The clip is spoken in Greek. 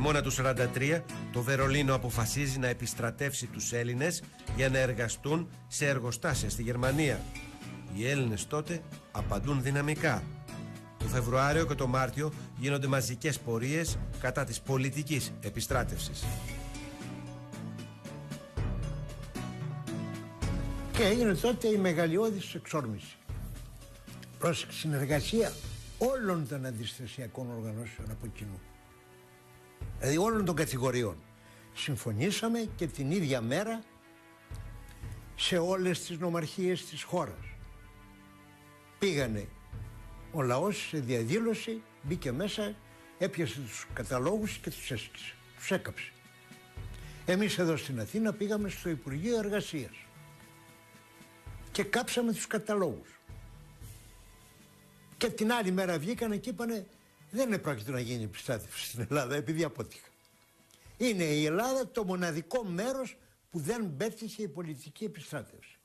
χειμώνα του 1943 το Βερολίνο αποφασίζει να επιστρατεύσει τους Έλληνες για να εργαστούν σε εργοστάσια στη Γερμανία. Οι Έλληνες τότε απαντούν δυναμικά. Το Φεβρουάριο και το Μάρτιο γίνονται μαζικές πορείες κατά της πολιτικής επιστράτευσης. Και έγινε τότε η μεγαλειώδης εξόρμηση. Πρόσεξε, συνεργασία όλων των αντιστασιακών οργανώσεων από κοινού. Δηλαδή όλων των κατηγοριών. Συμφωνήσαμε και την ίδια μέρα σε όλες τις νομαρχίες της χώρας. Πήγανε ο λαός σε διαδήλωση, μπήκε μέσα, έπιασε τους καταλόγους και τους έσκησε, τους έκαψε. Εμείς εδώ στην Αθήνα πήγαμε στο Υπουργείο Εργασίας και κάψαμε τους καταλόγους. Και την άλλη μέρα βγήκανε και είπανε δεν επρόκειτο να γίνει επιστράτευση στην Ελλάδα επειδή αποτύχα. Είναι η Ελλάδα το μοναδικό μέρος που δεν πέτυχε η πολιτική επιστράτευση.